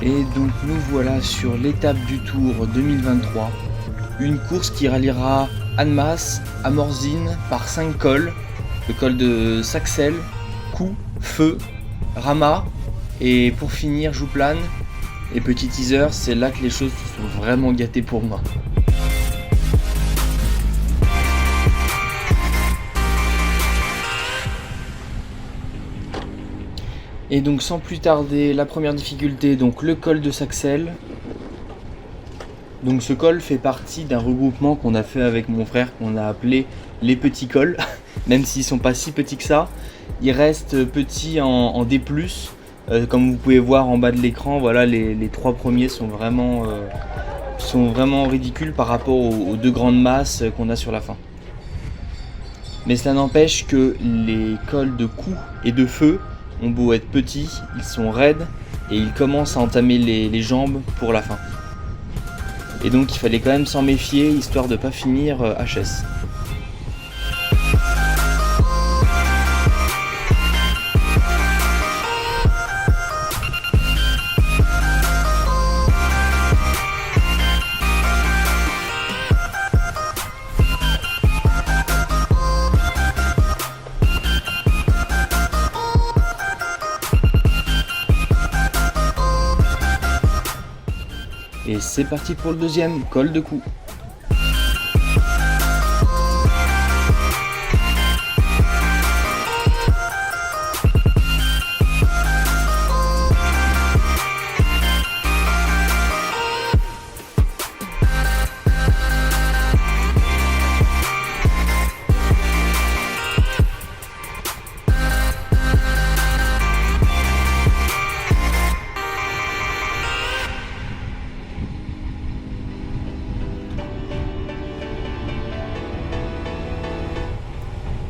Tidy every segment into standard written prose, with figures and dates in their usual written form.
Et donc nous voilà sur l'étape du Tour 2023, une course qui ralliera Annemasse à Morzine par 5 cols, le col de Saxel, Cou, Feu, Rama et pour finir Jouplane. Et petit teaser, c'est là que les choses se sont vraiment gâtées pour moi. Et donc sans plus tarder, la première difficulté, donc le col de Saxel. Donc ce col fait partie d'un regroupement qu'on a fait avec mon frère, qu'on a appelé les petits cols, même s'ils sont pas si petits que ça. Ils restent petits en D+, comme vous pouvez voir en bas de l'écran, voilà, les 3 premiers sont vraiment ridicules par rapport aux 2 grandes masses qu'on a sur la fin. Mais cela n'empêche que les cols de Cou et de Feu ont beau être petits, ils sont raides et ils commencent à entamer les jambes pour la fin. Et donc il fallait quand même s'en méfier, histoire de ne pas finir HS. Et c'est parti pour le deuxième, col de Cou.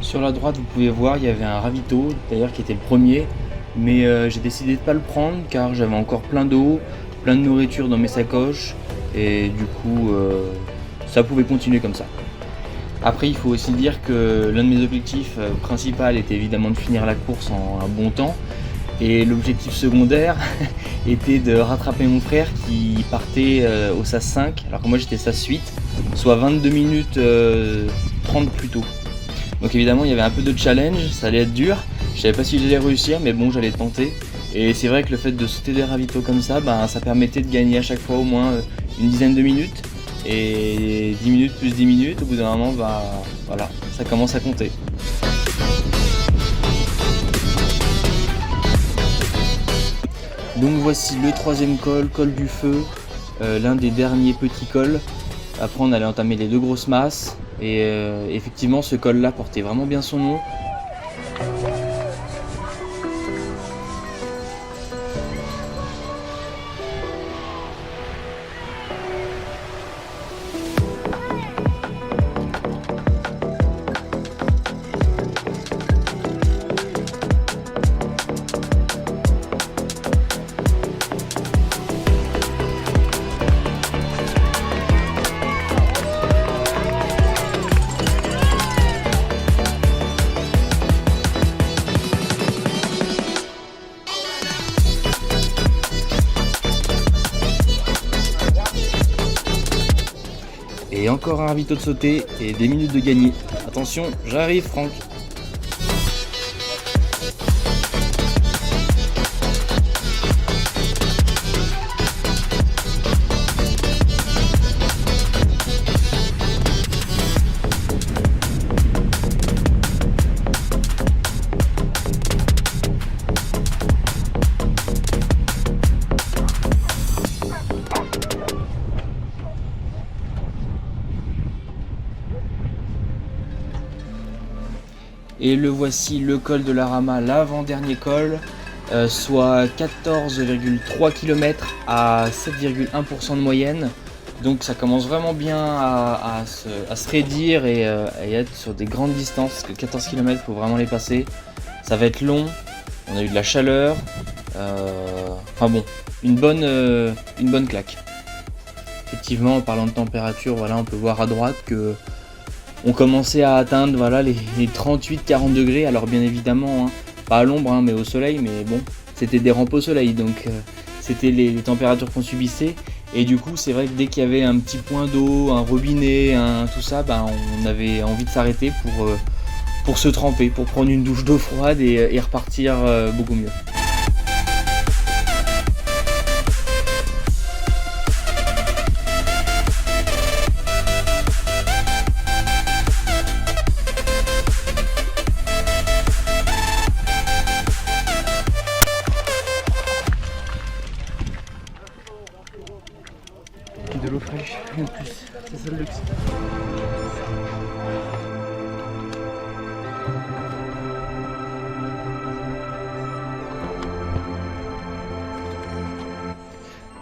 Sur la droite, vous pouvez voir, il y avait un ravito, d'ailleurs qui était le premier, mais j'ai décidé de ne pas le prendre car j'avais encore plein d'eau, plein de nourriture dans mes sacoches, et du coup, ça pouvait continuer comme ça. Après, il faut aussi dire que l'un de mes objectifs principaux était évidemment de finir la course en un bon temps, et l'objectif secondaire était de rattraper mon frère qui partait au SAS 5, alors que moi j'étais SAS 8, soit 22 minutes 30 plus tôt. Donc évidemment il y avait un peu de challenge, ça allait être dur, je savais pas si j'allais réussir mais bon j'allais tenter. Et c'est vrai que le fait de sauter des ravitaux comme ça, ça permettait de gagner à chaque fois au moins une dizaine de minutes. Et 10 minutes plus 10 minutes, au bout d'un moment voilà, ça commence à compter. Donc voici le troisième col, col du Feu, l'un des derniers petits cols. Après on allait entamer les 2 grosses masses. Et effectivement ce col là portait vraiment bien son nom. Et encore un ravito de sauter et des minutes de gagner. Attention, j'arrive Franck. Et le voici, le col de la Rama, l'avant-dernier col, soit 14,3 km à 7,1% de moyenne. Donc ça commence vraiment bien à se raidir et être sur des grandes distances, parce que 14 km, il faut vraiment les passer. Ça va être long, on a eu de la chaleur, enfin bon, une bonne claque. Effectivement, en parlant de température, voilà, on peut voir à droite que on commençait à atteindre voilà, les 38-40 degrés, alors bien évidemment, pas à l'ombre, mais au soleil, mais bon, c'était des rampes au soleil, donc c'était les températures qu'on subissait. Et du coup, c'est vrai que dès qu'il y avait un petit point d'eau, un robinet, tout ça, on avait envie de s'arrêter pour se tremper, pour prendre une douche d'eau froide et repartir beaucoup mieux. De l'eau fraîche, en plus, c'est ça le luxe.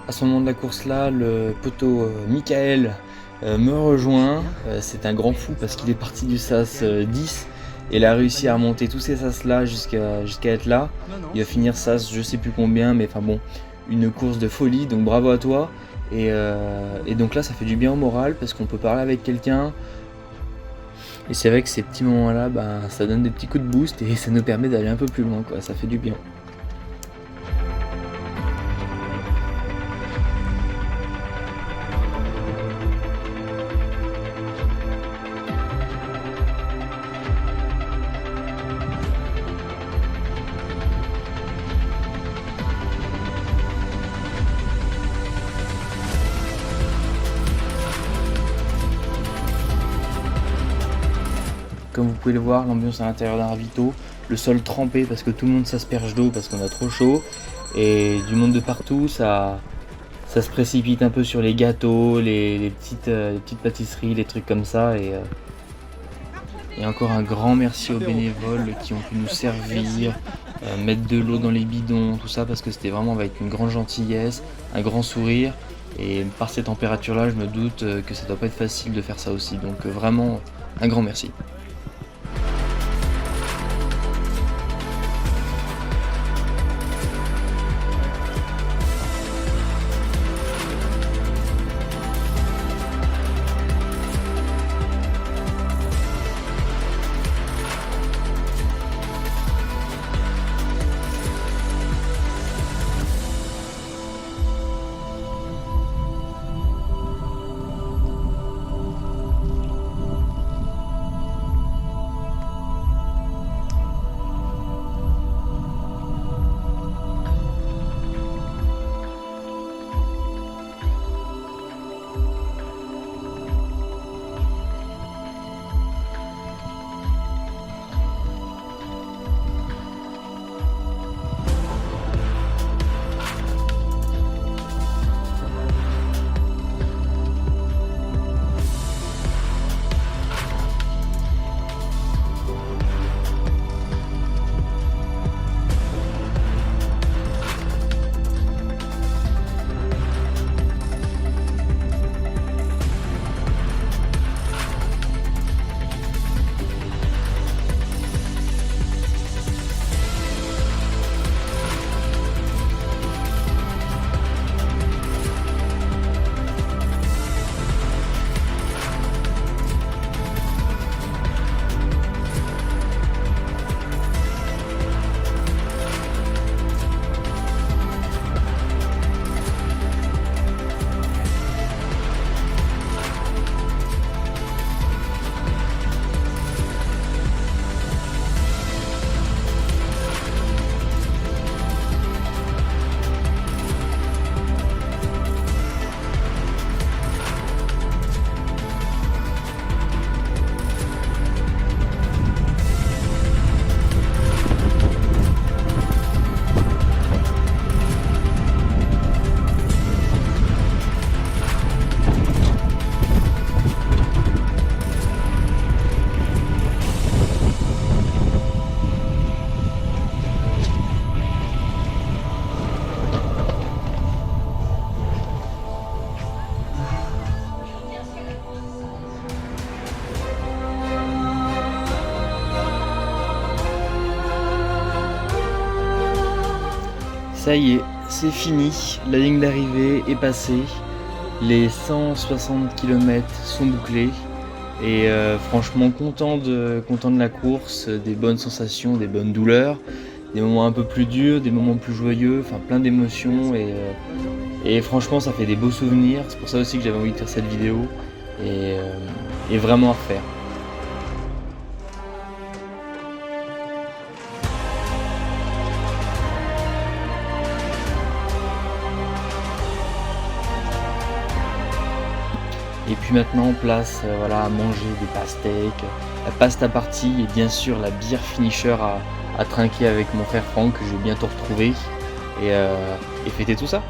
À ce moment de la course là, le poteau Michael me rejoint. C'est un grand fou parce qu'il est parti du sas 10 et il a réussi à remonter tous ces sas là jusqu'à être là. Il va finir sas je sais plus combien, mais enfin bon, une course de folie, donc bravo à toi. Et donc là ça fait du bien au moral parce qu'on peut parler avec quelqu'un. Et c'est vrai que ces petits moments là, ça donne des petits coups de boost et ça nous permet d'aller un peu plus loin, quoi. Ça fait du bien. Comme vous pouvez le voir, l'ambiance à l'intérieur d'un ravito, le sol trempé parce que tout le monde s'asperge d'eau parce qu'on a trop chaud, et du monde de partout, ça se précipite un peu sur les gâteaux, les petites pâtisseries, les trucs comme ça. Et encore un grand merci aux bénévoles qui ont pu nous servir, mettre de l'eau dans les bidons, tout ça, parce que c'était vraiment avec une grande gentillesse, un grand sourire. Et par ces températures-là, je me doute que ça doit pas être facile de faire ça aussi. Donc vraiment, un grand merci. Ça y est, c'est fini, la ligne d'arrivée est passée, les 160 km sont bouclés et franchement content de la course, des bonnes sensations, des bonnes douleurs, des moments un peu plus durs, des moments plus joyeux, enfin plein d'émotions et franchement ça fait des beaux souvenirs. C'est pour ça aussi que j'avais envie de faire cette vidéo et vraiment à refaire. Et puis maintenant, place voilà, à manger des pastèques, la pasta partie et bien sûr la bière finisher à trinquer avec mon frère Franck que je vais bientôt retrouver et fêter tout ça.